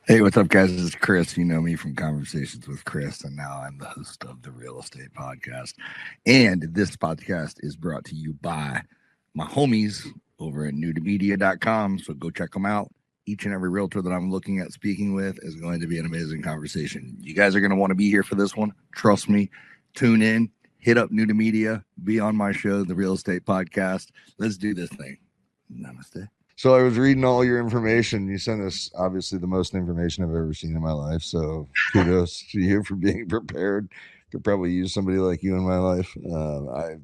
Hey, what's up, guys? This is Chris. You know me from Conversations with Chris, and now I'm the host of the Real Estate Podcast. And this podcast is brought to you by my homies over at NewToMedia.com. So go check them out. Each and every realtor that I'm looking at speaking with is going to be an amazing conversation. You guys are going to want to be here for this one. Trust me. Tune in, hit up New to Media, be on my show, the Real Estate Podcast. Let's do this thing. Namaste. So I was reading all your information. You sent us obviously the most information I've ever seen in my life. So kudos to you for being prepared. Could probably use somebody like you in my life. I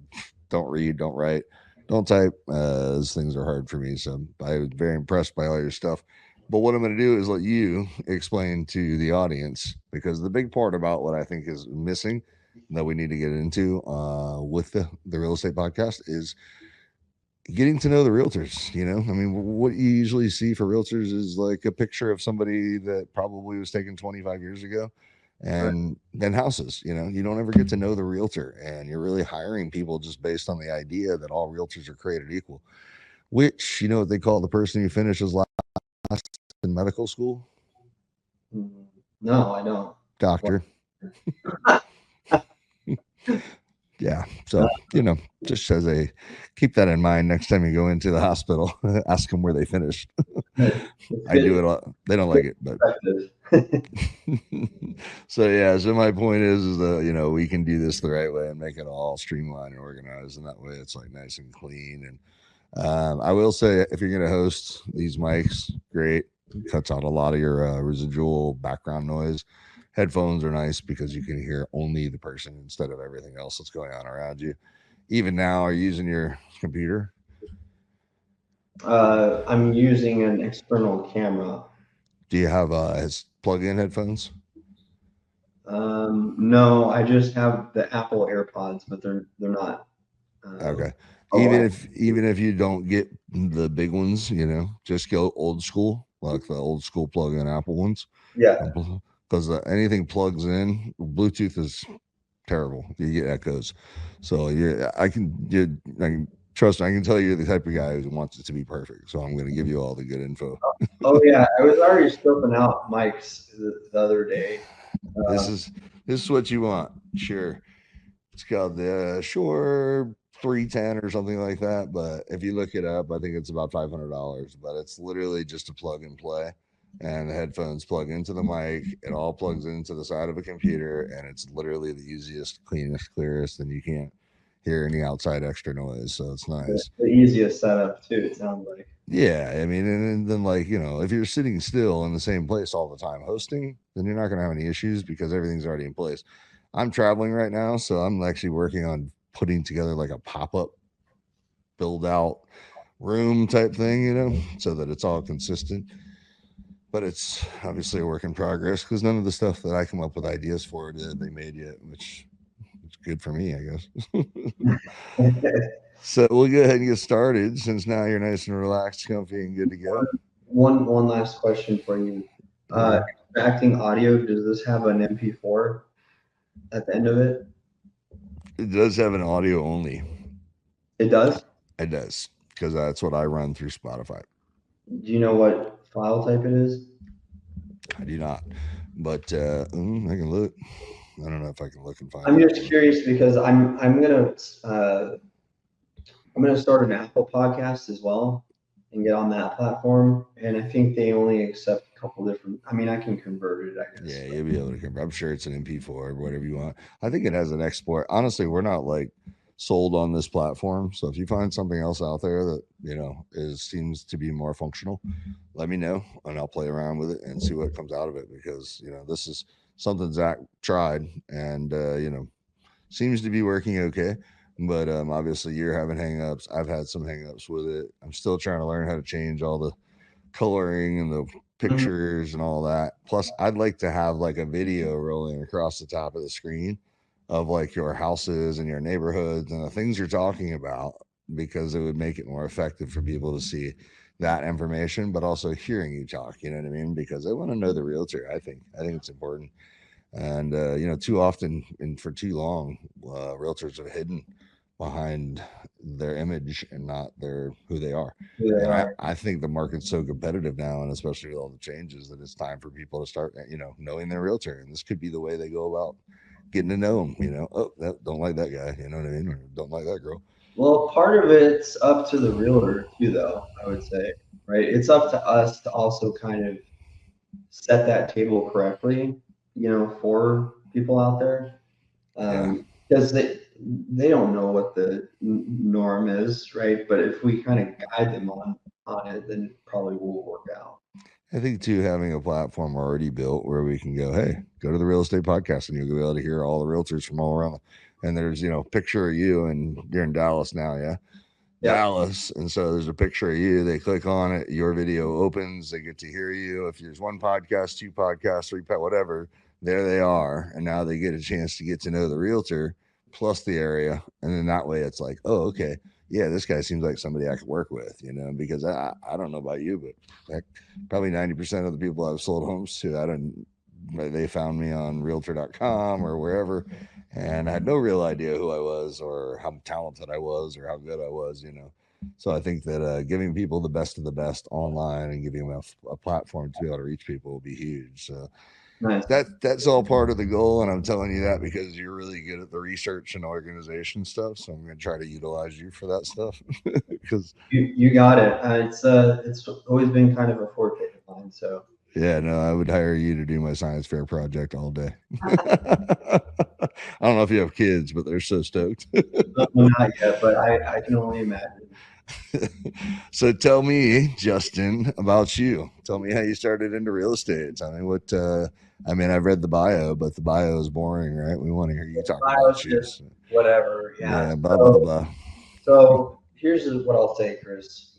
don't read, don't write, don't type. Those things are hard for me. So I was very impressed by all your stuff. But what I'm going to do is let you explain to the audience, because the big part about what I think is missing that we need to get into with the real estate podcast is getting to know the realtors. I mean, what you usually see for realtors is like a picture of somebody that probably was taken 25 years ago, Right. and then houses. You don't ever get to know the realtor, and you're really hiring people just based on the idea that all realtors are created equal, which, what they call the person who finishes last in medical school? No, I don't. Doctor. Yeah. So, just as a keep that in mind next time you go into the hospital, ask them where they finished. I do it a lot. They don't like it, but so my point is that we can do this the right way and make it all streamlined and organized, and that way it's like nice and clean. And I will say, if you're going to host these mics, great, cuts out a lot of your residual background noise. Headphones are nice because you can hear only the person instead of everything else that's going on around you. Even now, are you using your computer? I'm using an external camera. Do you have plug-in headphones? No, I just have the Apple AirPods, but they're not. Okay. Even if you don't get the big ones, just go old school, like the old school plug-in Apple ones. Yeah. Because anything plugs in, Bluetooth is terrible. You get echoes. So I can trust me. I can tell you're the type of guy who wants it to be perfect. So I'm going to give you all the good info. Oh yeah, I was already scoping out mics the other day. This is what you want. Sure. It's called the Shure 310 or something like that. But if you look it up, I think it's about $500. But it's literally just a plug and play. And the headphones plug into the mic. It all plugs into the side of a computer. And it's literally the easiest, cleanest, clearest. And you can't hear any outside extra noise. So it's nice. The easiest setup, too, it sounds like. Yeah, I mean, and then if you're sitting still in the same place all the time hosting, then you're not going to have any issues because everything's already in place. I'm traveling right now, so I'm actually working on putting together like a pop-up build out room type thing, so that it's all consistent. But it's obviously a work in progress because none of the stuff that I come up with ideas for did they made yet, which is good for me, I guess. So we'll go ahead and get started since now you're nice and relaxed, comfy, and good to go. One last question for you. Extracting audio, does this have an MP4 at the end of it? It does have an audio only. It does? It does, because that's what I run through Spotify. Do you know what file type it is? I do not, but I can look. I don't know if I can look and find. I'm just curious because I'm gonna start an Apple podcast as well and get on that platform. And I think they only accept a couple different. I mean, I can convert it, I guess. Yeah, you'll be able to convert. I'm sure it's an MP4 or whatever you want. I think it has an export. Honestly, we're not like sold on this platform. So if you find something else out there that seems to be more functional, let me know and I'll play around with it and see what comes out of it, because this is something Zach tried and seems to be working okay. But obviously you're having hangups. I've had some hangups with it. I'm still trying to learn how to change all the coloring and the pictures and all that. Plus, I'd like to have like a video rolling across the top of the screen of like your houses and your neighborhoods and the things you're talking about, because it would make it more effective for people to see that information, but also hearing you talk. You know what I mean? Because they want to know the realtor. I think it's important. And too often and for too long, realtors have hidden behind their image and not who they are. Who they And are. I think the market's so competitive now, and especially with all the changes, that it's time for people to start, knowing their realtor. And this could be the way they go about getting to know them. Oh, don't like that guy. You know what I mean? Or don't like that girl. Well, part of it's up to the realtor too, though, I would say, right? It's up to us to also kind of set that table correctly, for people out there. Yeah. Because they don't know what the norm is, right? But if we kind of guide them on it, then it probably will work out. I think too, having a platform already built where we can go, hey, go to the Real Estate Podcast, and you'll be able to hear all the realtors from all around. And there's picture of you, and you're in Dallas now, yeah. Yep. Dallas, and so there's a picture of you. They click on it, your video opens, they get to hear you. If there's one podcast, two podcasts, three whatever, there they are, and now they get a chance to get to know the realtor plus the area, and then that way it's like, oh, okay, yeah, this guy seems like somebody I could work with, because I don't know about you, but probably 90% of the people I've sold homes to, they found me on realtor.com or wherever, and I had no real idea who I was or how talented I was or how good I was. So I think that giving people the best of the best online and giving them a platform to be able to reach people will be huge. So Nice. that's all part of the goal, and I'm telling you that because you're really good at the research and organization stuff. So I'm going to try to utilize you for that stuff because You got it. It's always been kind of a forte of mine. So yeah, no, I would hire you to do my science fair project all day. I don't know if you have kids, but they're so stoked. no, not yet, but I can only imagine. So tell me, Justin, about you. Tell me how you started into real estate. Tell me what. I've read the bio, but the bio is boring, right? We want to hear you talk I was about you. just whatever. Yeah. Yeah, blah blah blah. So here's what I'll say, Chris.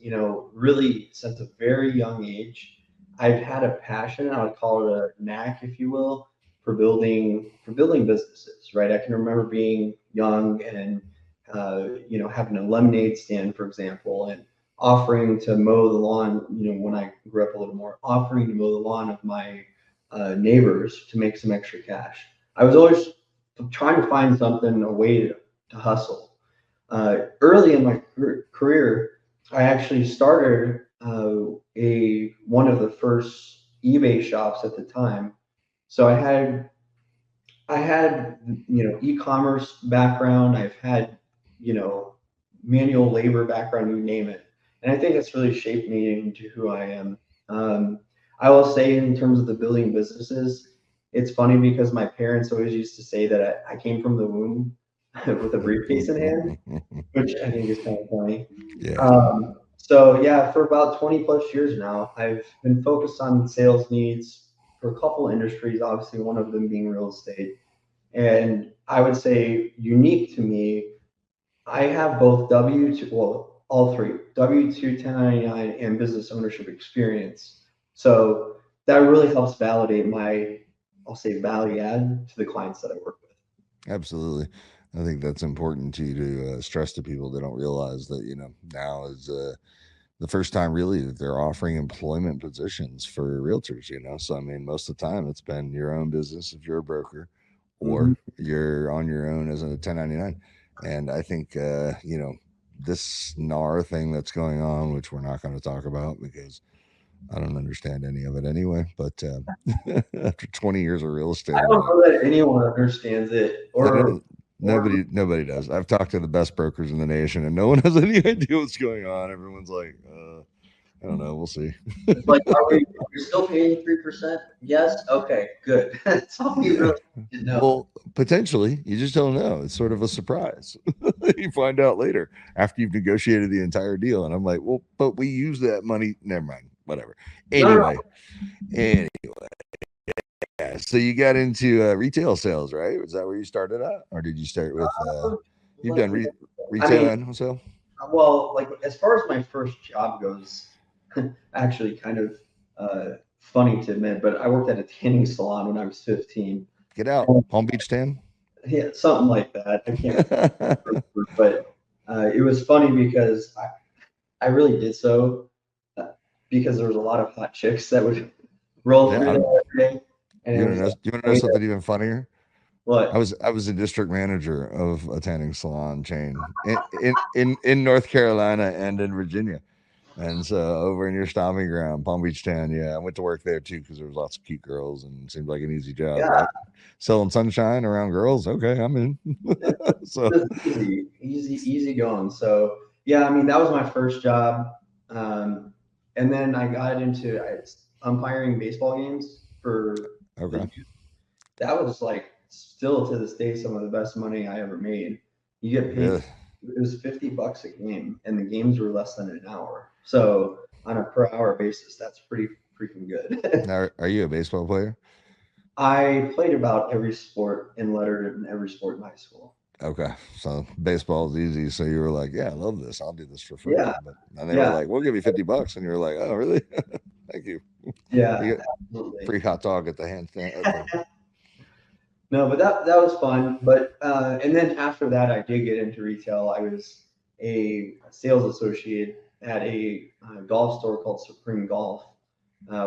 Really, since a very young age, I've had a passion. I would call it a knack, if you will, for building businesses. Right. I can remember being young and having a lemonade stand, for example, and offering to mow the lawn. When I grew up a little more, offering to mow the lawn of my neighbors to make some extra cash. I was always trying to find something, a way to hustle. Early in my career, I actually started one of the first eBay shops at the time. So I had e-commerce background. I've had you know manual labor background, you name it, and I think it's really shaped me into who I am. Um, I will say, in terms of the building businesses, it's funny because my parents always used to say that I came from the womb with a briefcase in hand, which I think is kind of funny. Yeah. So yeah, for about 20 plus years now, I've been focused on sales needs for a couple of industries, obviously one of them being real estate. And I would say unique to me, I have both W2, well, all three, W2, 1099, and business ownership experience. So that really helps validate my, I'll say, value add to the clients that I work with. Absolutely. I think that's important to stress to people. They don't realize that now is the first time really that they're offering employment positions for realtors. So I mean, most of the time it's been your own business if you're a broker, Mm-hmm. or you're on your own as a 1099. And I think this NAR thing that's going on, which we're not going to talk about because I don't understand any of it anyway. But after 20 years of real estate, I I'm don't like, know that anyone understands it, or nobody does. I've talked to the best brokers in the nation, and no one has any idea what's going on. Everyone's like, I don't know. We'll see. it's like, are we still paying 3%? Yes. Okay, good. That's all we really need to know. Well, potentially, you just don't know. It's sort of a surprise. You find out later after you've negotiated the entire deal. And I'm like, well, but we use that money. Never mind. Whatever. No. Anyway, yeah. So you got into retail sales, right? Was that where you started at, or did you start with? You've done retail and wholesale. Well, like as far as my first job goes, actually kind of funny to admit, but I worked at a tanning salon when I was 15. Get out, Palm Beach tan. Yeah, something like that. I can't remember, but it was funny because I really did so because there was a lot of hot chicks that would roll through there every day. And You it want was to know something even funnier? What? I was a district manager of a tanning salon chain in North Carolina and in Virginia. And so over in your stomping ground, Palm Beach Tan, yeah, I went to work there too because there was lots of cute girls and it seemed like an easy job, Yeah, right? Selling sunshine around girls, okay, I'm in. So it's easy going. So yeah, I mean that was my first job, and then I got into umpiring baseball games for the okay, youth. That was like still to this day some of the best money I ever made. You get paid. really? It was $50 a game, and the games were less than an hour. So on a per hour basis, that's pretty freaking good. Now, are you a baseball player? I played about every sport and lettered in every sport in high school. Okay, so baseball is easy. So you were like, yeah, I love this. I'll do this for free. Yeah, But and they were yeah, like, we'll give you $50, and you're like, oh, really? Thank you. yeah, You get absolutely. free hot dog at the handstand. Okay, No, but that was fun. But and then after that, I did get into retail. I was a sales associate at a golf store called Supreme Golf,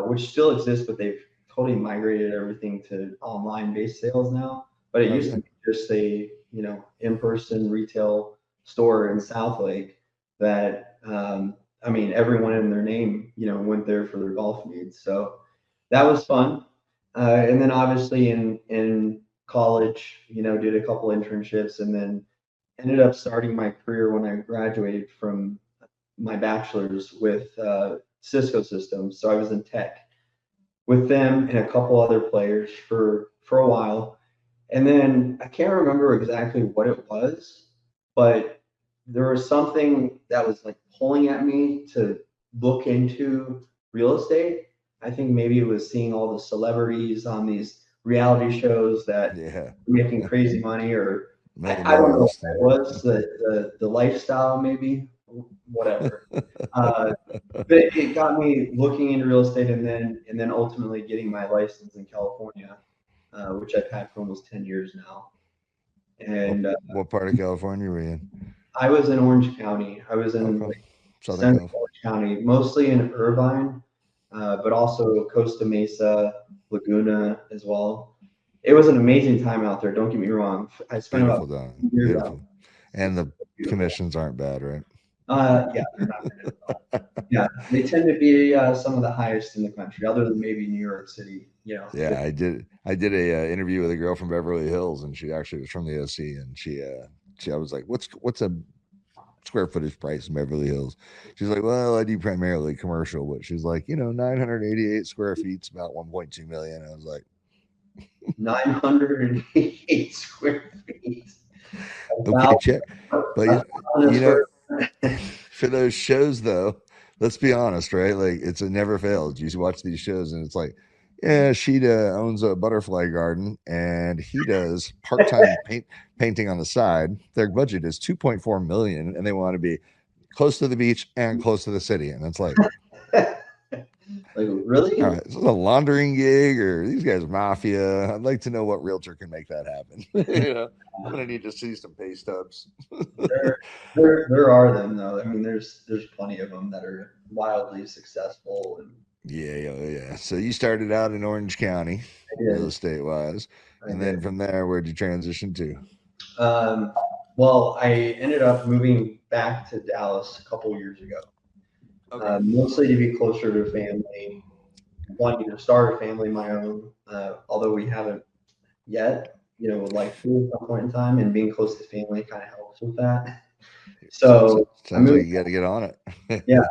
which still exists, but they've totally migrated everything to online-based sales now. But it oh used yeah, to be just a in-person retail store in South Lake that I mean everyone in their name went there for their golf needs. So that was fun. And then obviously in college, did a couple internships and then ended up starting my career when I graduated from my bachelor's with Cisco Systems. So I was in tech with them and a couple other players for a while. And then I can't remember exactly what it was, but there was something that was like pulling at me to look into real estate. I think maybe it was seeing all the celebrities on these reality shows that yeah, were making crazy money, or Million I don't Dollar know what Listing. it was, the lifestyle, maybe, whatever. Uh, but it got me looking into real estate and then ultimately getting my license in California, which I've had for almost 10 years now. What And what part of California were you in? I was in Orange County. I was in Okay, like Southern Central California. Orange County, mostly in Irvine, but also Costa Mesa, Laguna as well. It was an amazing time out there. Don't get me wrong. I spent about Beautiful down, 2 years out. beautiful, and the Beautiful. commissions aren't bad, right? Yeah, they're not bad at all. Yeah, they tend to be some of the highest in the country, other than maybe New York City. Yeah, I did a interview with a girl from Beverly Hills, and she actually was from the OC, and she I was like, what's a square footage price in Beverly Hills? She's like, well, I do primarily commercial, but she's like, 988 square feet's about 1.2 million. I was like, 988 square feet. okay, About check. But 1,000 you know, square. for those shows though, let's be honest, right? Like it never fails. You watch these shows and it's like, yeah, Sheeta owns a butterfly garden and he does part-time painting on the side. Their budget is 2.4 million and they want to be close to the beach and close to the city. And it's like, Like all really? right, is this a laundering gig or these guys are mafia? I'd like to know what realtor can make that happen. I'm gonna need to see some pay stubs. There are them though. I mean, there's plenty of them that are wildly successful, and Yeah, yeah, yeah. So you started out in Orange County, I real did, estate wise, I and then did. from there, where'd you transition to? Um, well, I ended up moving back to Dallas a couple years ago, Okay. mostly to be closer to family, wanting to start a family of my own. Although we haven't yet, would like to at some point in time, and being close to family kind of helps with that. So I Sounds like moved. you got to get on it. Yeah,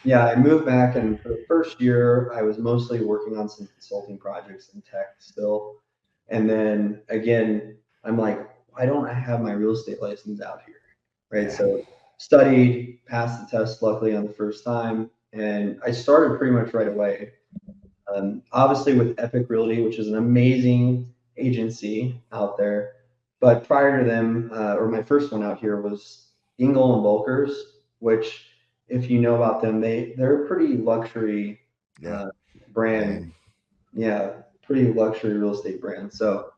yeah, I moved back, and for the first year, I was mostly working on some consulting projects in tech still. And then again, I'm like, why don't I have my real estate license out here? Right. Yeah, So studied, passed the test luckily on the first time, and I started pretty much right away. Obviously with Epic Realty, which is an amazing agency out there. But prior to them, or my first one out here was Engel and Volkers, which, if you know about them, they're a pretty luxury yeah, uh, brand. name. Yeah, pretty luxury real estate brand. So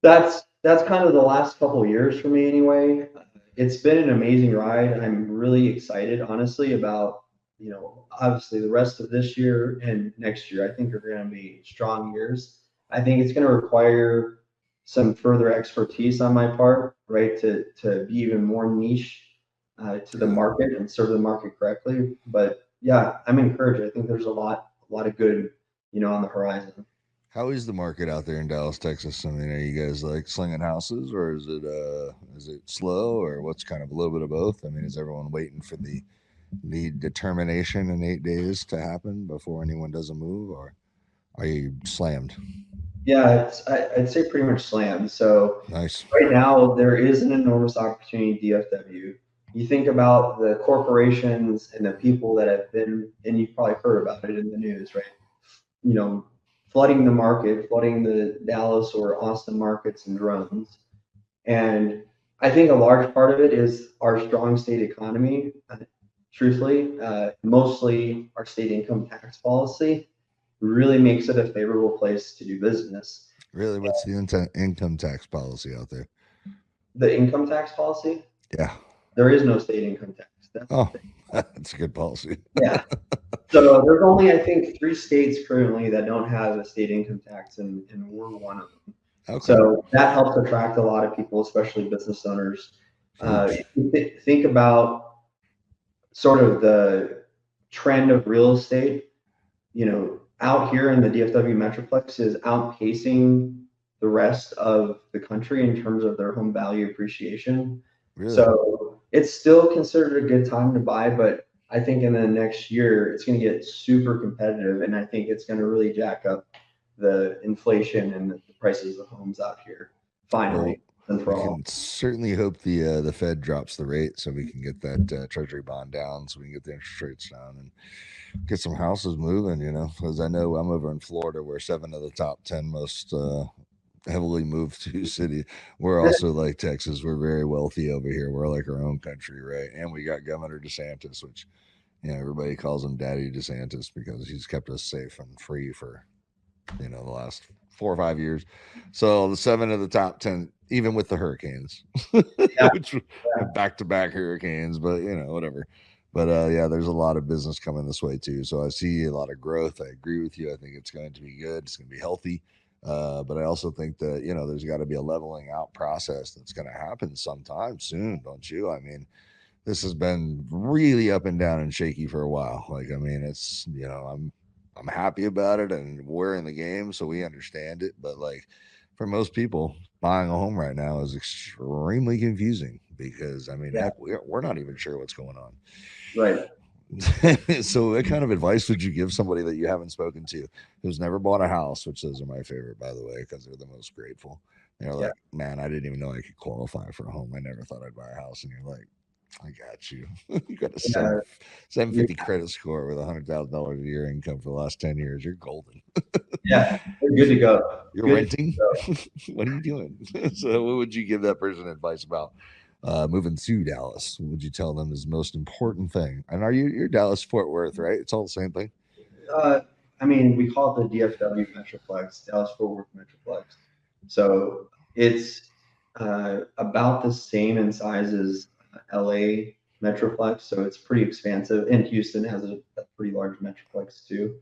that's kind of the last couple of years for me anyway. It's been an amazing ride. I'm really excited, honestly, about obviously the rest of this year and next year. I think are going to be strong years. I think it's going to require some further expertise on my part, right, to be even more niche to the market and serve the market correctly. But yeah, I'm encouraged. I think there's a lot of good, on the horizon. How is the market out there in Dallas, Texas? I mean, are you guys like slinging houses, or is it slow, or what's kind of a little bit of both? I mean, is everyone waiting for the determination in 8 days to happen before anyone does a move, or are you slammed? Yeah, I'd say pretty much slammed. So Nice. right now there is an enormous opportunity in DFW. You think about the corporations and the people that have been, and you've probably heard about it in the news, right? You know, flooding the market, flooding the Dallas or Austin markets and drones. And I think a large part of it is our strong state economy. Truthfully, mostly our state income tax policy really makes it a favorable place to do business. Really, what's the income tax policy out there? The income tax policy, Yeah. there is no state income tax. That's the Oh, thing. that's a good policy. Yeah. So there's only, I think, 3 states currently that don't have a state income tax, and we're one of them. Okay. So that helps attract a lot of people, especially business owners. Huge. Think about sort of the trend of real estate, out here in the DFW Metroplex is outpacing the rest of the country in terms of their home value appreciation. Really? So it's still considered a good time to buy, but I think in the next year it's going to get super competitive, and I think it's going to really jack up the inflation and the prices of homes out here. Well, Finally, and for we all. can certainly hope the Fed drops the rate so we can get that Treasury bond down, so we can get the interest rates down and get some houses moving. Because I know I'm over in Florida, where 7 of the top 10 most heavily moved to city. We're also like Texas. We're very wealthy over here. We're like our own country, right? And we got Governor DeSantis, which everybody calls him Daddy DeSantis because he's kept us safe and free for the last 4 or 5 years. So the 7 of the top 10, even with the hurricanes, Yeah, which back to back hurricanes, but whatever. But yeah, there's a lot of business coming this way too. So I see a lot of growth. I agree with you. I think it's going to be good. It's going to be healthy. But I also think that there's got to be a leveling out process that's going to happen sometime soon, don't you? I mean, this has been really up and down and shaky for a while. Like, I mean, it's I'm happy about it, and we're in the game, so we understand it. But like for most people, buying a home right now is extremely confusing because I mean, yeah, heck, we're not even sure what's going on. right. So, what kind of advice would you give somebody that you haven't spoken to who's never bought a house? Which those are my favorite, by the way, because they're the most grateful. They're Yeah, like, man, I didn't even know I could qualify for a home. I never thought I'd buy a house. And you're like, I got you. You got a yeah, 750 credit score with $100,000 a year income for the last 10 years. You're golden. yeah. We're good to go. You're Good to renting. go. What are you doing? So, what would you give that person advice about moving to Dallas? What would you tell them is the most important thing? And you're Dallas Fort Worth, right? It's all the same thing. Uh, I mean, we call it the DFW Metroplex, Dallas Fort Worth Metroplex. So it's about the same in size as LA Metroplex. So it's pretty expansive. And Houston has a pretty large Metroplex too.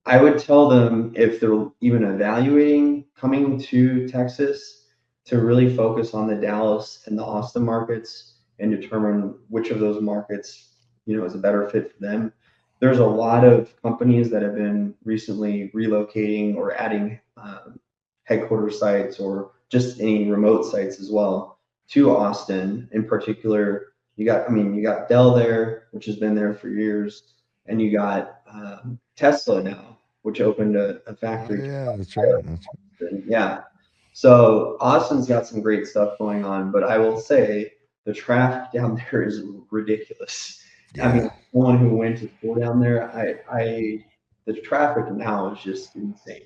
I would tell them if they're even evaluating coming to Texas to really focus on the Dallas and the Austin markets and determine which of those markets, is a better fit for them. There's a lot of companies that have been recently relocating or adding headquarters sites or just any remote sites as well to Austin. In particular, you got Dell there, which has been there for years, and you got Tesla now, which opened a Oh factory. yeah, that's right. That's Yeah. So Austin's got some great stuff going on, but I will say the traffic down there is ridiculous. right. I mean, Yeah, someone who went to school down there, the traffic now is just insane,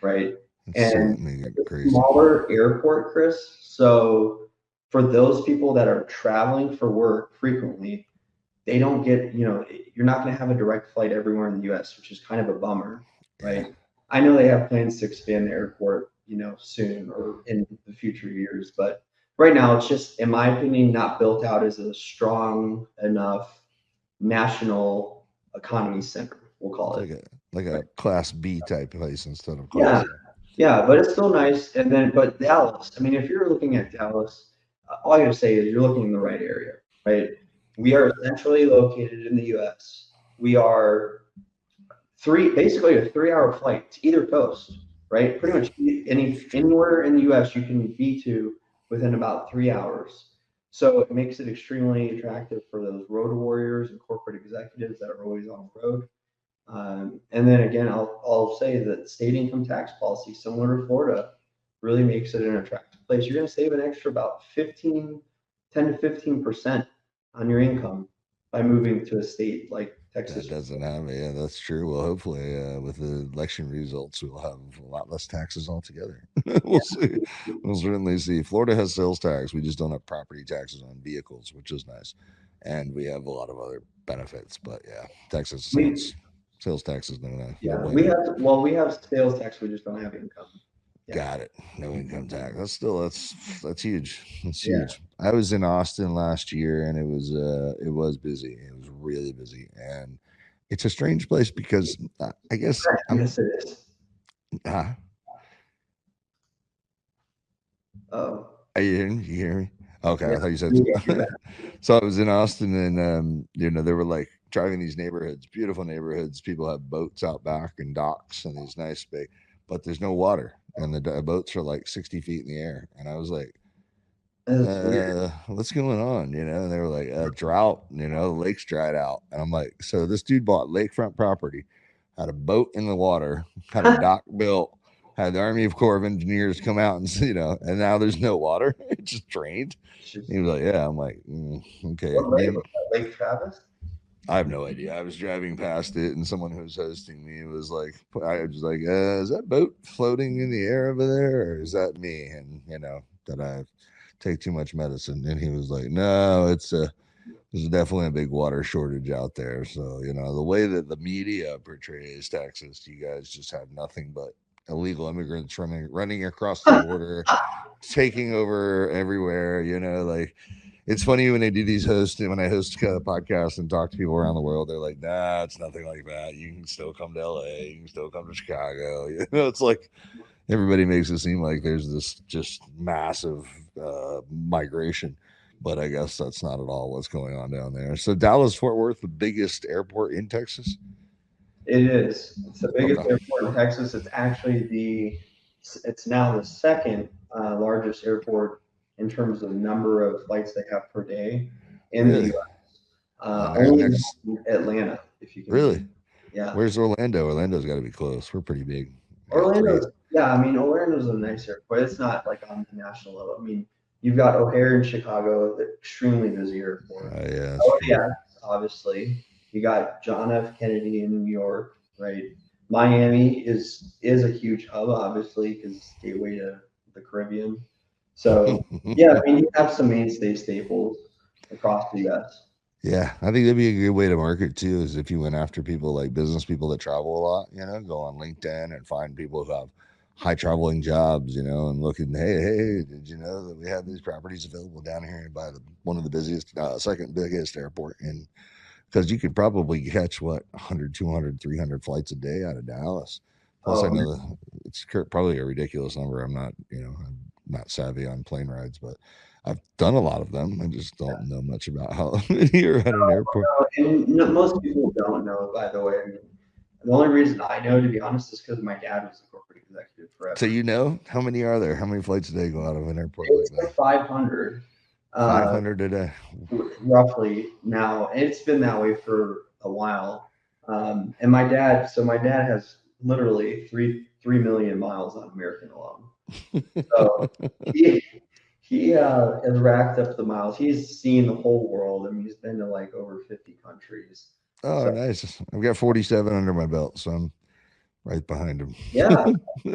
right? it's And certainly it's a crazy. smaller airport, Chris. So for those people that are traveling for work frequently, they don't get, you're not going to have a direct flight everywhere in the US, which is kind of a bummer, Yeah. right? I know they have plans to expand the airport, soon or in the future years, but right now it's just, in my opinion, not built out as a strong enough national economy center, we'll call It's it. like a Right. class B type place instead of class Yeah, A. Yeah, but it's still nice. And then, but Dallas, I mean, if you're looking at Dallas, all I gotta say is you're looking in the right area, right? We are centrally located in the U.S. We are basically a 3 hour flight to either coast, right? Pretty much anywhere in the U.S. you can be to within about 3 hours. So it makes it extremely attractive for those road warriors and corporate executives that are always on the road. And then again, I'll say that state income tax policy, similar to Florida, really makes it an attractive place. You're going to save an extra about 10 to 15% on your income by moving to a state like That Texas. doesn't have it. Yeah, that's true. Well, hopefully, with the election results, we'll have a lot less taxes altogether. We'll see. We'll certainly see. Florida has sales tax. We just don't have property taxes on vehicles, which is nice, and we have a lot of other benefits. But yeah, Texas We, sales tax is no yeah, we brainer. have, well, we have sales tax, we just don't have income. Yeah. Got it. No income tax. That's huge. That's Yeah. huge. I was in Austin last year, and it was busy. It was really busy, and it's a strange place because I guess I'm. Yes, it is. Uh, Oh, are you hearing me? You hear me? Okay, yeah. I thought you said. Yeah, you're back. So I was in Austin, and they were like driving these neighborhoods, beautiful neighborhoods. People have boats out back and docks and these nice big, but there's no water, and the boats are like 60 feet in the air. And I was like, That's weird. what's going on? And they were like, drought. The lake's dried out. And I'm like, so this dude bought lakefront property, had a boat in the water, had a dock built, had the Army Corps of Engineers come out and and now there's no water. It just drained. He was like, yeah. I'm like, okay. What lake was that? Lake Travis? I have no idea. I was driving past it, and someone who was hosting me was like, I was like, is that boat floating in the air over there, or is that me? And that I take too much medicine. And he was like, no, there's definitely a big water shortage out there. So the way that the media portrays Texas, you guys just have nothing but illegal immigrants running across the border, taking over everywhere. Like it's funny when they do these when I host podcasts and talk to people around the world, they're like, nah, it's nothing like that. You can still come to LA, you can still come to Chicago. It's like everybody makes it seem like there's this just massive migration, but I guess that's not at all what's going on down there. So Dallas Fort Worth, the biggest airport in Texas. It is. It's the biggest Okay. airport in Texas. It's now the second largest airport in terms of number of flights they have per day in the Really? U.S. Only Next, Atlanta, if you can believe really? it. Yeah. Where's Orlando? Orlando's got to be close. We're pretty big. We got three. Yeah, I mean, Orlando's a nice airport. It's not like on the national level. I mean, you've got O'Hare in Chicago, the extremely busy airport. Yeah, that's Oh, true. yeah, obviously. You got John F. Kennedy in New York, right? Miami is a huge hub, obviously, because it's gateway to the Caribbean. So, yeah, I mean, you have some mainstay staples across the U.S. Yeah, I think that'd be a good way to market too, is if you went after people like business people that travel a lot, go on LinkedIn and find people who have high traveling jobs, and looking, hey, did you know that we have these properties available down here by one of the busiest, second biggest airport? And because you could probably catch 100, 200, 300 flights a day out of Dallas. Plus, I Oh, know it's probably a ridiculous number. I'm not savvy on plane rides, but I've done a lot of them. I just don't know much about how many are at an airport. and most people don't know, by the way. I mean, the only reason I know, to be honest, is because my dad was a corporate executive So forever. how many are there? How many flights a day go out of an airport like It's that? like 500, uh, 500 a day. roughly now. It's been that way for a while. And my dad has literally 3 million miles on American alone. So he has racked up the miles. He's seen the whole world. I mean, he's been to like over 50 countries. Oh, So nice. I've got 47 under my belt, so I'm right behind him. yeah,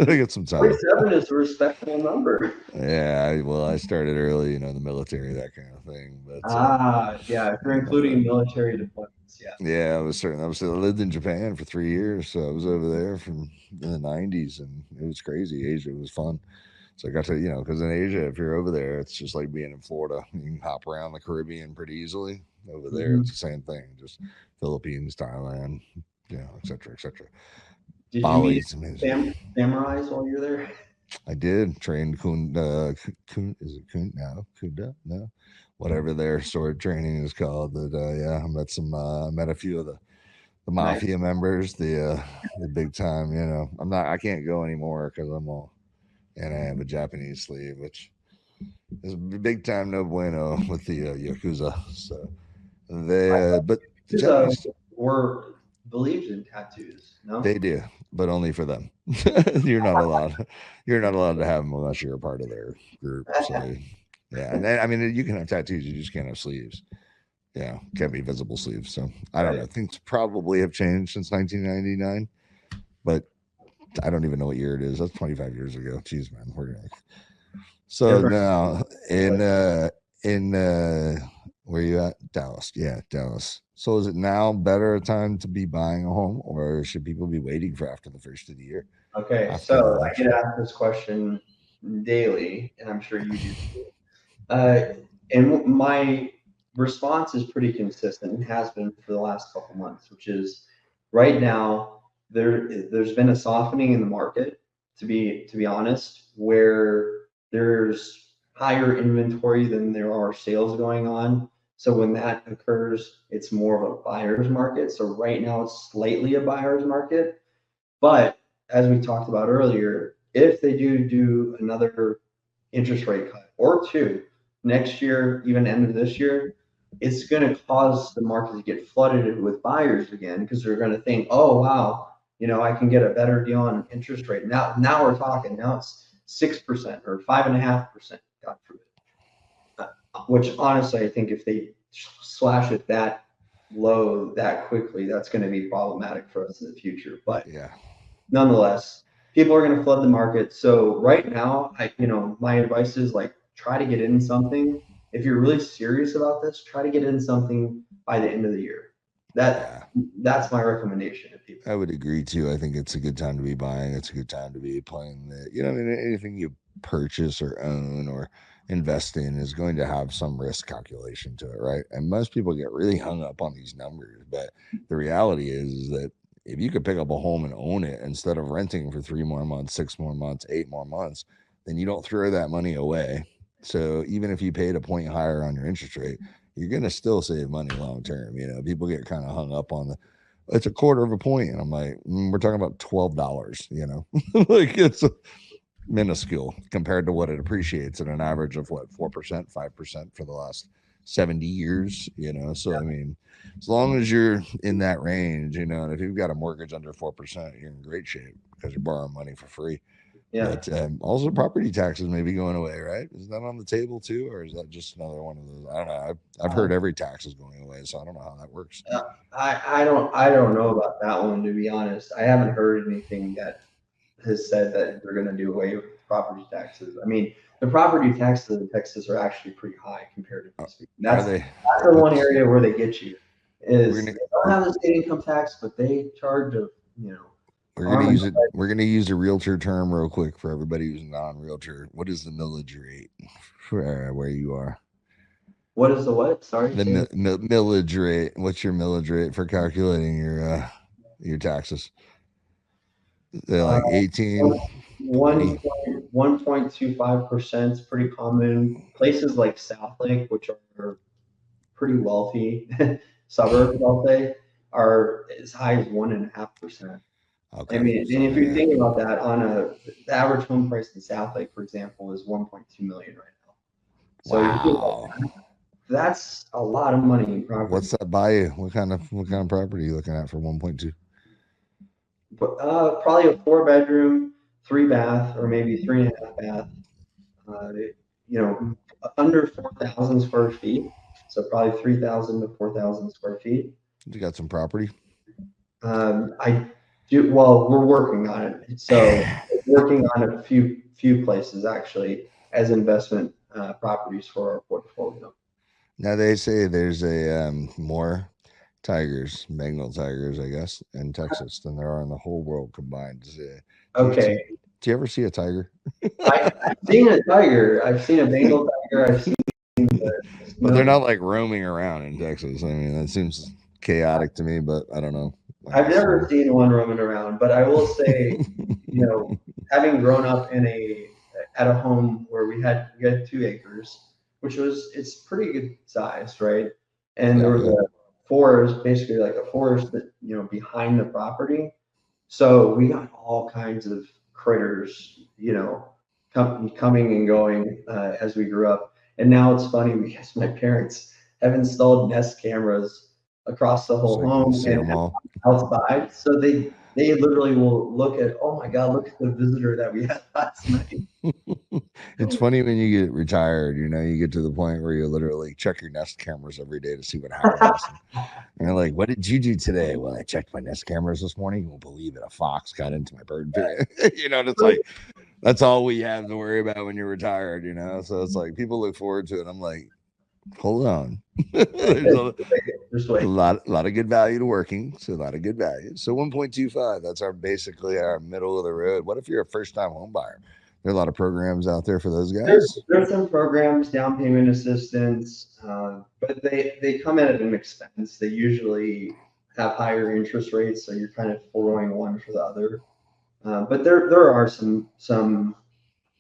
I got some time. 47 is a respectable number. Yeah, well, I started early, the military, that kind of thing. But Yeah, if you're uh, including military deployments, yeah. yeah, I lived in Japan for 3 years, so I was over there from in the '90s, and it was crazy. Asia was fun. So I got to, because in Asia, if you're over there, it's just like being in Florida. You can hop around the Caribbean pretty easily. Over there, Mhm. it's the same thing, just Philippines, Thailand, et cetera, et cetera. Did you meet Bali's amazing. samurais while you're there? I did train kun is it kun no kunda no whatever their sword training is called. That yeah, I met some met a few of the Nice. mafia members, the big time. You know, I can't go anymore because I'm all and I have a Japanese sleeve, which is big time no bueno with the yakuza. So but the Because Japanese we're believed in tattoos, no? they do, but only for them. You're not allowed. You're not allowed to have them unless you're a part of their group. So yeah, and then, I mean you can have tattoos, you just can't have sleeves. Yeah, can't be visible sleeves. So I don't know. Things probably have changed since 1999, but I don't even know what year it is. That's 25 years ago. Jeez, man, we're gonna. So Different. now in where you at? Dallas. Yeah, Dallas. So is it now better a time to be buying a home, or should people be waiting for after the first of the year? Okay, After the so I election? get asked this question daily, and I'm sure you do too. And my response is pretty consistent and has been for the last couple months, which is right now there's been a softening in the market, to be honest, where there's higher inventory than there are sales going on. So when that occurs, it's more of a buyer's market. So right now it's slightly a buyer's market. But as we talked about earlier, if they do another interest rate cut or two next year, even end of this year, it's going to cause the market to get flooded with buyers again because they're going to think, oh wow, I can get a better deal on interest rate. Now we're talking. Now it's 6% or 5.5%. God forbid. Which honestly, I think if they slash it that low that quickly, that's going to be problematic for us in the future. But Yeah. nonetheless, people are going to flood the market. So right now, my advice is like try to get in something. If you're really serious about this, try to get in something by the end of the year. That's my recommendation to people. I would agree too. I think it's a good time to be buying. It's a good time to be playing the, I mean, anything you purchase or own or invest in is going to have some risk calculation to it, right? And most people get really hung up on these numbers, but the reality is that if you could pick up a home and own it instead of renting for 3 more months, 6 more months, 8 more months, then you don't throw that money away. So even if you paid a point higher on your interest rate, you're going to still save money long term. People get kind of hung up on it's a quarter of a point, and I'm like, we're talking about $12. Like it's minuscule compared to what it appreciates at an average of 4%, 5% for the last 70 years. So I mean, as long as you're in that range, and if you've got a mortgage under 4%, you're in great shape because you're borrowing money for free. Yeah. But also property taxes may be going away, right? Is that on the table too, or is that just another one of those? I don't know. I've heard every tax is going away, so I don't know how that works. I don't know about that one, to be honest. I haven't heard anything that has said that they're going to do away with property taxes. I mean, the property taxes in Texas are actually pretty high comparatively speaking. That's the one area where they get you is they don't have the state income tax, but they charge we're gonna use it. We're gonna use a realtor term real quick for everybody who's non-realtor. What is the millage rate for where you are? What is the what? Sorry. The millage rate. What's your millage rate for calculating your taxes? They're like 18. 1.25% is pretty common. Places like South Lake, which are pretty wealthy suburbs, I'll say, are as high as 1.5%. Okay. I mean, and if you're thinking about that, the average home price in South Lake, for example, is 1.2 million right now. So wow, that's a lot of money in property. What's that buy you? What kind of property are you looking at for 1.2? Probably a 4-bedroom, 3-bath, or maybe 3.5 bath. Under 4,000 square feet. So probably 3,000 to 4,000 square feet. You got some property? I do. Well, we're working on it. So working on a few places actually as investment properties for our portfolio. Now they say there's a more tigers, Bengal tigers, I guess, in Texas than there are in the whole world combined. Okay. Do you ever see a tiger? I've seen a tiger. I've seen a Bengal tiger. I've seen. But they're not like roaming around in Texas. I mean, that seems chaotic to me, but I don't know. I've never seen one roaming around, but I will say, having grown up at a home where we had 2 acres, which it's pretty good size, right? And there was a forest, basically like a forest that behind the property. So we got all kinds of critters, coming and going as we grew up. And now it's funny because my parents have installed Nest cameras across the whole home and outside. So they literally will look at, oh my God, look at the visitor that we had last night. It's funny when you get retired, you get to the point where you literally check your Nest cameras every day to see what happens. And you're like, what did you do today? Well, I checked my Nest cameras this morning. You won't believe it. A fox got into my bird pen. It's like, that's all we have to worry about when you're retired, So it's like people look forward to it. I'm like, hold on. There's a lot of good value to working. So a lot of good value. So 1.25, that's basically our middle of the road. What if you're a first time home buyer? There are a lot of programs out there for those guys. There's some programs, down payment assistance, but they come at an expense. They usually have higher interest rates, so you're kind of foregoing one for the other. But there are some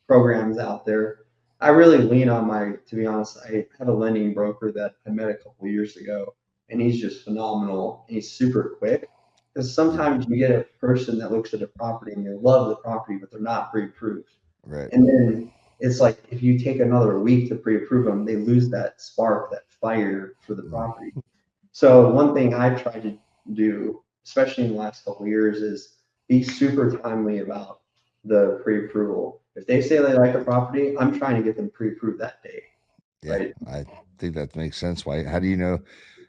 programs out there. I really lean on to be honest, I have a lending broker that I met a couple of years ago, and he's just phenomenal. He's super quick. Because sometimes you get a person that looks at a property and they love the property, but they're not pre-approved. Right. And then it's like if you take another week to pre-approve them, they lose that spark, that fire for the property. So one thing I've tried to do, especially in the last couple of years, is be super timely about the pre-approval. If they say they like a property, I'm trying to get them pre-approved that day. Yeah, right? I think that makes sense. Why? How do you know?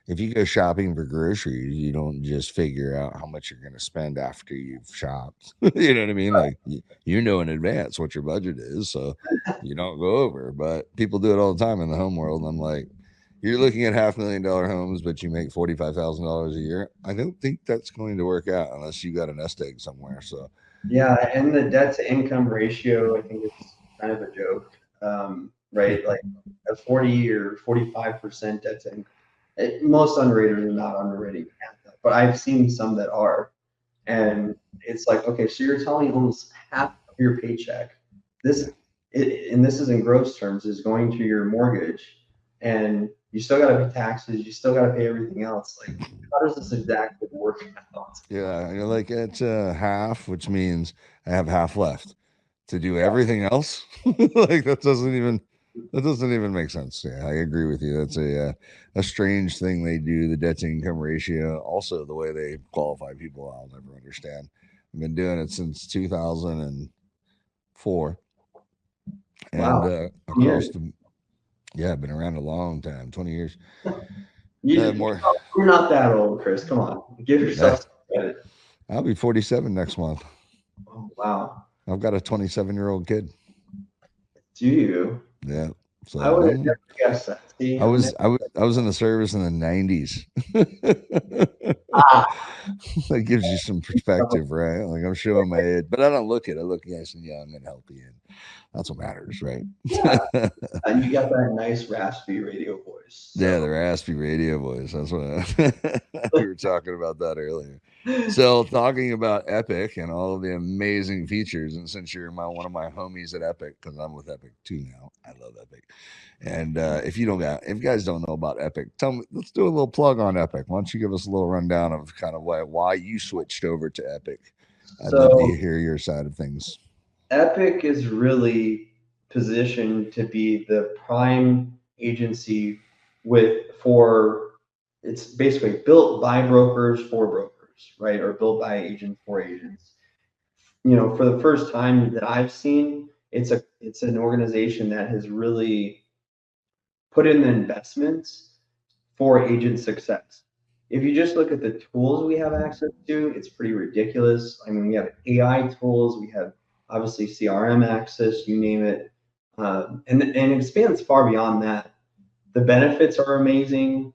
If you go shopping for groceries, you don't just figure out how much you're going to spend after you've shopped. You know what I mean? Like you know in advance what your budget is, so you don't go over. But people do it all the time in the home world. And I'm like, you're looking at $500,000 homes, but you make $45,000 a year. I don't think that's going to work out unless you got a nest egg somewhere. So yeah, and the debt to income ratio, I think it's kind of a joke, right? Like a 40 or 45% debt to income. Most underwriters are not underwriting at that, but I've seen some that are. And it's like, okay, so you're telling almost half of your paycheck, and this is in gross terms, is going to your mortgage, and you still got to pay taxes, you still got to pay everything else. Like, how does this exactly work out? yeah, you're like at half, which means I have half left to do everything else. Like that doesn't even make sense. Yeah, I agree with you. That's a strange thing they do. The debt to income ratio, also the way they qualify people, I'll never understand. I've been doing it since 2004, and Wow. across the I've been around a long time, 20 years. More. You're not that old, Chris. Come on, give yourself some credit. I'll be 47 next month. Oh, wow. I've got a 27-year-old kid. Do you? Yeah. So I would have never guessed that. See, I was in the service in the 90s. That gives you some perspective, right? Like I'm showing my age, but I don't look it. I look nice and young and healthy, and that's what matters, right? Yeah. And you got that nice raspy radio voice. So. Yeah, the raspy radio voice. That's what we were talking about that earlier. So talking about Epic and all of the amazing features, and since you're one of my homies at Epic, because I'm with Epic too now, I love Epic. And if you guys don't know about Epic, tell me. Let's do a little plug on Epic. Why don't you give us a little rundown of kind of why you switched over to Epic? I'd love to hear your side of things. Epic is really positioned to be the prime agency it's basically built by brokers for brokers, right? Or built by agents for agents. For the first time that I've seen, it's an organization that has really put in the investments for agent success. If you just look at the tools we have access to, it's pretty ridiculous. I mean, we have AI tools, we have obviously CRM access, you name it, and it expands far beyond that. The benefits are amazing.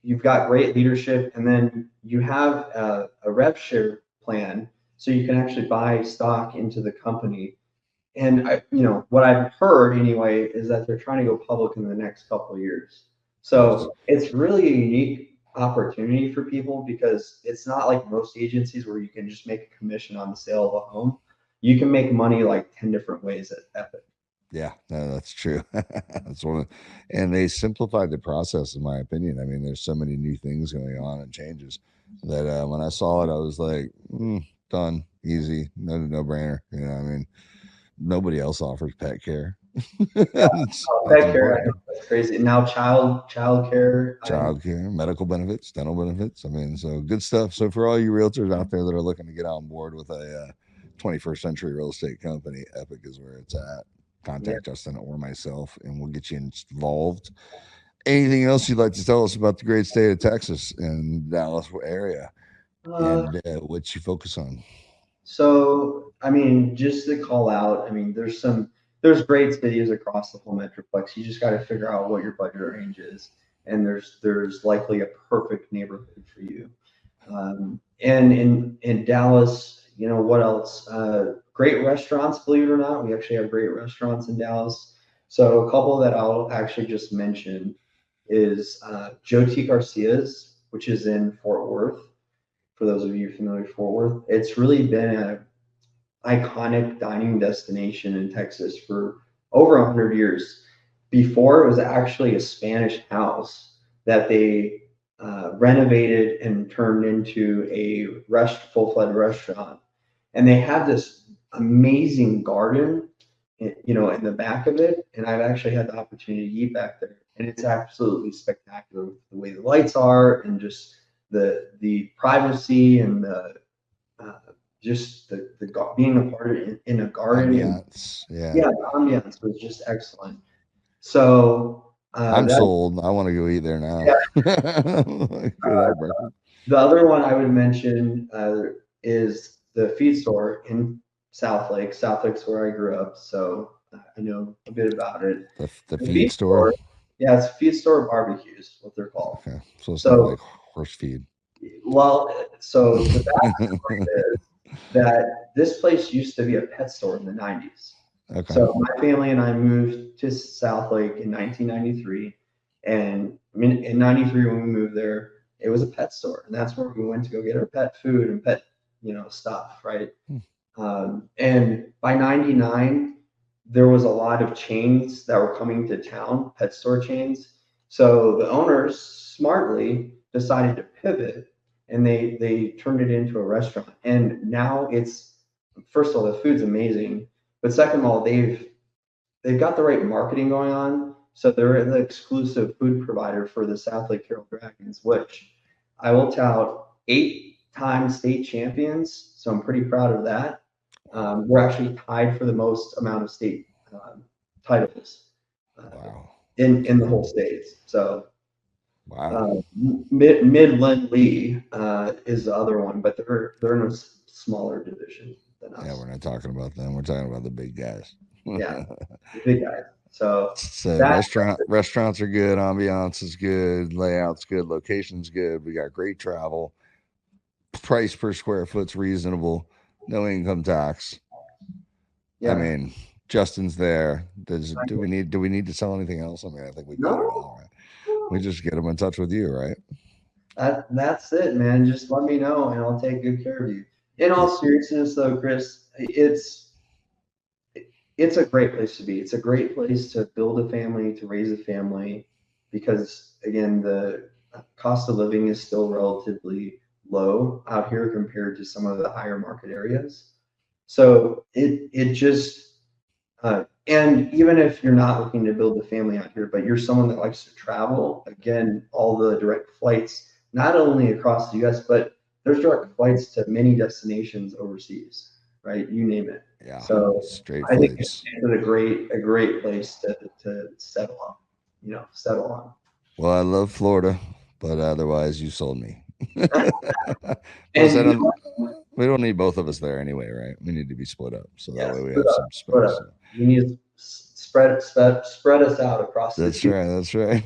You've got great leadership, and then you have a rev share plan, so you can actually buy stock into the company. And what I've heard anyway is that they're trying to go public in the next couple of years. So it's really a unique opportunity for people because it's not like most agencies where you can just make a commission on the sale of a home. You can make money like 10 different ways at Epic. Yeah, no, that's true. That's one of, and they simplified the process, in my opinion. I mean, there's so many new things going on and changes that when I saw it, I was like, done, easy, no brainer. You know, I mean, nobody else offers pet care. That's Pet care, I important. know that's crazy. Now child care. Child care, medical benefits, dental benefits. I mean, so good stuff. So for all you realtors out there that are looking to get on board with a 21st century real estate company, Epic is where it's at. Contact Justin or myself, and we'll get you involved. Anything else you'd like to tell us about the great state of Texas and Dallas area, and what you focus on? So, I mean, just to call out, I mean, there's great cities across the whole metroplex. You just got to figure out what your budget range is, and there's likely a perfect neighborhood for you. And in Dallas, you know what else? Great restaurants, believe it or not. We actually have great restaurants in Dallas. So a couple that I'll actually just mention is Joe T. Garcia's, which is in Fort Worth. For those of you familiar with Fort Worth, it's really been an iconic dining destination in Texas for over 100 years. Before, it was actually a Spanish house that they renovated and turned into a full-fledged restaurant. And they have this amazing garden, you know, in the back of it. And I've actually had the opportunity to eat back there, and it's absolutely spectacular with the way the lights are and just the privacy and the just the being a part of it in a garden. Ambiance, yeah, the ambiance was just excellent. So I'm sold. I want to go eat there now. Yeah. The other one I would mention is the feed store in South Lake. South Lake's where I grew up, so I know a bit about it. The feed store. Yeah, it's feed store barbecues, what they're called. Okay, so it's not like horse feed. Well, so the backstory is that this place used to be a pet store in the 90s. Okay. So my family and I moved to South Lake in 1993, and in '93 when we moved there, it was a pet store, and that's where we went to go get our pet food and pet, you know, stuff, right? And by '99, there was a lot of chains that were coming to town, pet store chains. So the owners smartly decided to pivot, and they turned it into a restaurant. And now it's, first of all, the food's amazing, but second of all, they've got the right marketing going on. So they're the exclusive food provider for the South Lake Carroll Dragons, which I will tout 8-time state champions. So I'm pretty proud of that. We're actually tied for the most amount of state titles in the whole states. So Midland Lee is the other one, but they're in a smaller division than us. Yeah, we're not talking about them. We're talking about the big guys. Yeah, the big guys. So restaurants are good, ambiance is good, layout's good, location's good. We got great travel. Price per square foot's reasonable. No income tax. Yeah. I mean, Justin's there. Do we need to sell anything else? I mean, I think we got it all right. We just get them in touch with you, right? That's it, man. Just let me know, and I'll take good care of you. In all seriousness, though, Chris, it's a great place to be. It's a great place to build a family, to raise a family, because again, the cost of living is still relatively low out here compared to some of the higher market areas. So it just and even if you're not looking to build a family out here, but you're someone that likes to travel, again, all the direct flights, not only across the US, but there's direct flights to many destinations overseas, right? You name it. Yeah. So straight I think flights. it's a great place to settle on. Well, I love Florida, but otherwise you sold me. We don't need both of us there anyway, right? We need to be split up, so that way we have some space. You need to spread us out across. That's right.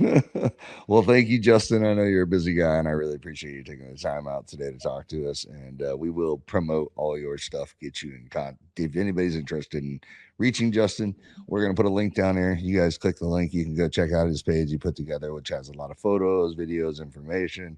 Well, thank you, Justin. I know you're a busy guy, and I really appreciate you taking the time out today to talk to us. And we will promote all your stuff, get you in contact. If anybody's interested in reaching Justin, we're going to put a link down there. You guys click the link. You can go check out his page he put together, which has a lot of photos, videos, information.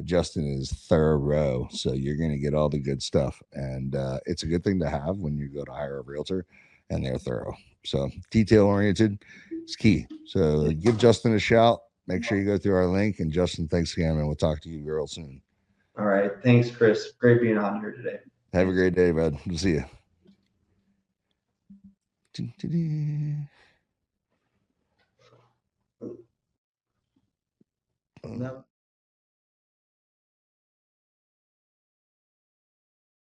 Justin is thorough, so you're going to get all the good stuff, and it's a good thing to have when you go to hire a realtor, and they're thorough. So detail oriented is key. So give Justin a shout. Make sure you go through our link. And Justin, thanks again, and we'll talk to you real soon. All right. Thanks, Chris. Great being on here today. Have a great day, bud. We'll see you. No.